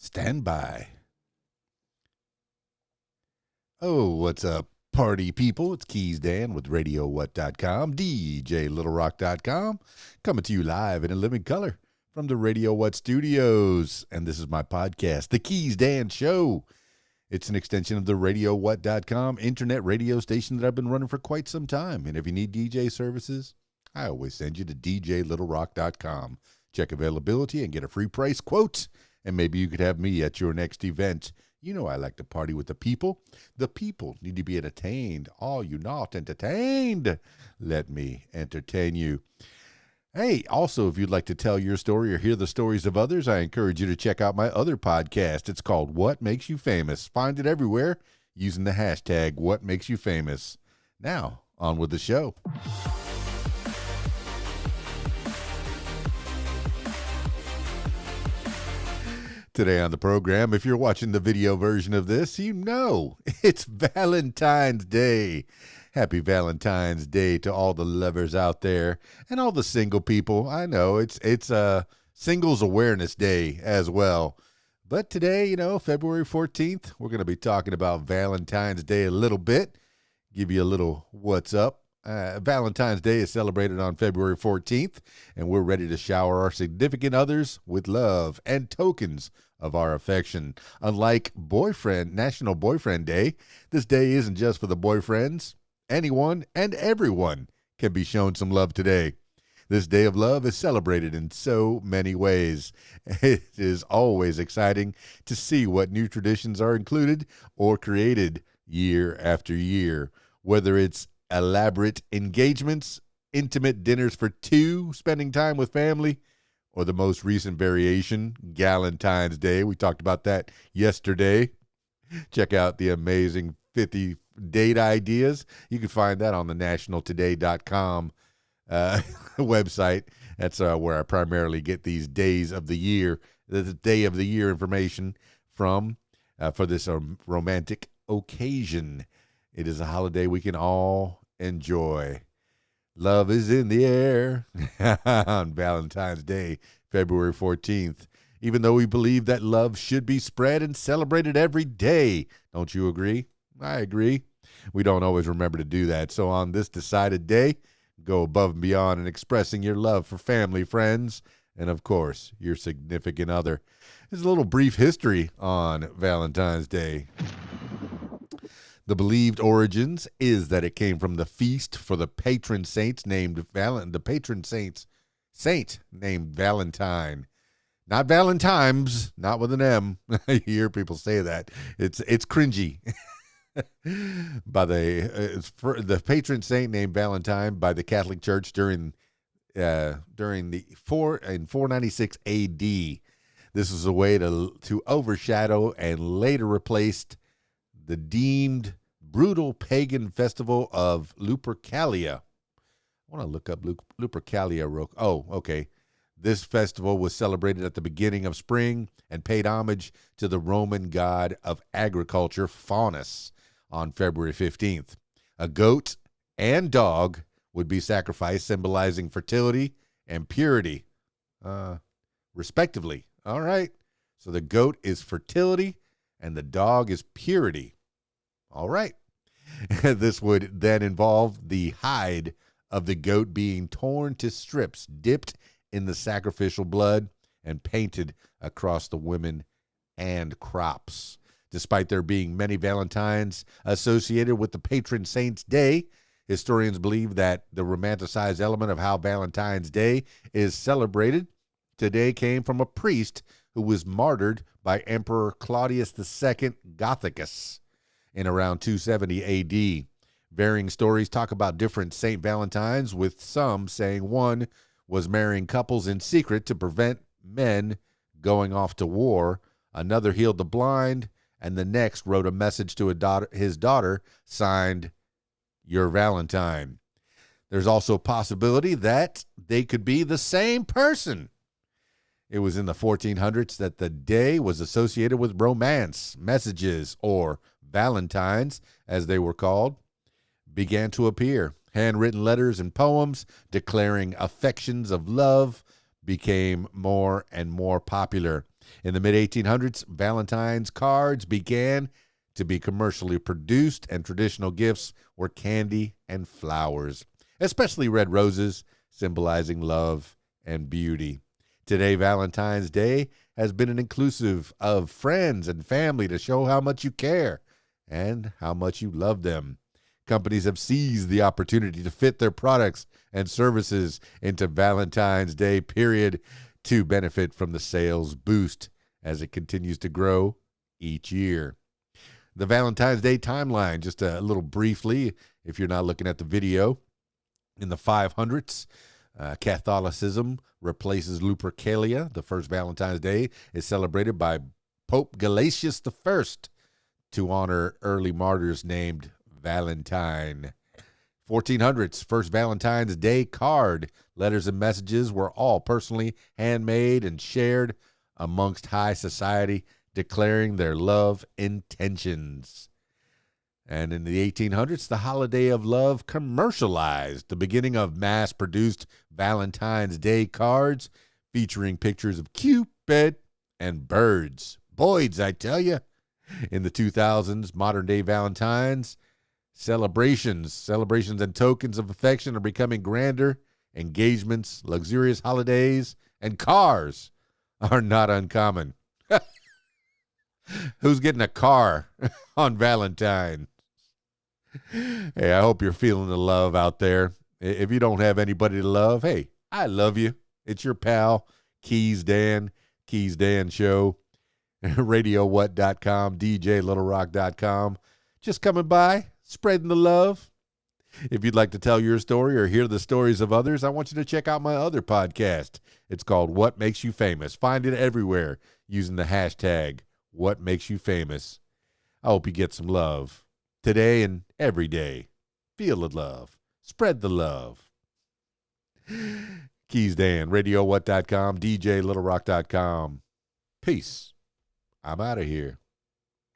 Stand by. Oh, what's up, party people? It's KeysDAN with RadioWhat.com, DJLittleRock.com, coming to you live in a living color from the Radio What studios. And this is my podcast, The KeysDAN Show. It's an extension of the RadioWhat.com internet radio station that I've been running for quite some time. And if you need DJ services, I always send you to DJLittleRock.com. Check availability and get a free price quote. And maybe you could have me at your next event. You know I like to party with the people. The people need to be entertained. Are you not entertained? Let me entertain you. Hey, also, if you'd like to tell your story or hear the stories of others, I encourage you to check out my other podcast. It's called What Makes You Famous. Find it everywhere using the hashtag What Makes You Famous. Now, on with the show. Today on the program, if you're watching the video version of this, you know it's Valentine's Day. Happy Valentine's Day to all the lovers out there and all the single people. I know it's Singles Awareness Day as well. But today, February 14th, we're going to be talking about Valentine's Day a little bit. Give you a little what's up. Valentine's Day is celebrated on February 14th, and we're ready to shower our significant others with love and tokens of our affection. Unlike National Boyfriend Day, this day isn't just for the boyfriends. Anyone and everyone can be shown some love today. This day of love is celebrated in so many ways. It is always exciting to see what new traditions are included or created year after year, whether it's elaborate engagements, intimate dinners for two, spending time with family, or the most recent variation, Galentine's Day. We talked about that yesterday. Check out the amazing 50 date ideas. You can find that on the nationaltoday.com website. That's where I primarily get these days of the year, the day of the year information from for this romantic occasion. It is a holiday we can all enjoy. Love is in the air on Valentine's Day, February 14th. Even though we believe that love should be spread and celebrated every day. Don't you agree? I agree. We don't always remember to do that. So on this decided day, go above and beyond in expressing your love for family, friends, and of course, your significant other. There's a little brief history on Valentine's Day. The believed origins is that it came from the feast for the patron saint named Valentine. Not Valentine's, not with an M. You hear people say that. It's cringy. By the patron saint named Valentine by the Catholic Church during 496 A.D. This was a way to overshadow and later replaced the deemed brutal pagan festival of Lupercalia. I want to look up Lupercalia. Oh, okay. This festival was celebrated at the beginning of spring and paid homage to the Roman god of agriculture, Faunus, on February 15th. A goat and dog would be sacrificed, symbolizing fertility and purity, respectively. All right. So the goat is fertility and the dog is purity. All right. This would then involve the hide of the goat being torn to strips, dipped in the sacrificial blood, and painted across the women and crops. Despite there being many Valentines associated with the patron saint's day, historians believe that the romanticized element of how Valentine's Day is celebrated today came from a priest who was martyred by Emperor Claudius II Gothicus in around 270 A.D. Varying stories talk about different Saint Valentines, with some saying one was marrying couples in secret to prevent men going off to war, another healed the blind, and the next wrote a message to his daughter signed, "Your Valentine." There's also a possibility that they could be the same person. It was in the 1400s that the day was associated with romance. Messages, or Valentines, as they were called, began to appear. Handwritten letters and poems declaring affections of love became more and more popular. In the mid-1800s, Valentine's cards began to be commercially produced, and traditional gifts were candy and flowers, especially red roses, symbolizing love and beauty. Today, Valentine's Day has been an inclusive of friends and family to show how much you care and how much you love them. Companies have seized the opportunity to fit their products and services into Valentine's Day period to benefit from the sales boost as it continues to grow each year. The Valentine's Day timeline, just a little briefly, if you're not looking at the video. In the 500s, Catholicism replaces Lupercalia. The first Valentine's Day is celebrated by Pope Gelasius I to honor early martyrs named Valentine. 1400s, first Valentine's Day card. Letters and messages were all personally handmade and shared amongst high society, declaring their love intentions. And in the 1800s, the holiday of love commercialized, the beginning of mass-produced Valentine's Day cards featuring pictures of Cupid and birds. Boys, I tell you. In the 2000s, modern-day Valentine's celebrations and tokens of affection are becoming grander. Engagements, luxurious holidays, and cars are not uncommon. Who's getting a car on Valentine? Hey, I hope you're feeling the love out there. If you don't have anybody to love, hey, I love you. It's your pal, KeysDAN Show, RadioWhat.com, DJLittleRock.com. Just coming by, spreading the love. If you'd like to tell your story or hear the stories of others, I want you to check out my other podcast. It's called What Makes You Famous. Find it everywhere using the hashtag What Makes You Famous. I hope you get some love today and every day. Feel the love. Spread the love. KeysDAN, RadioWhat.com, DJLittleRock.com. Peace. I'm out of here.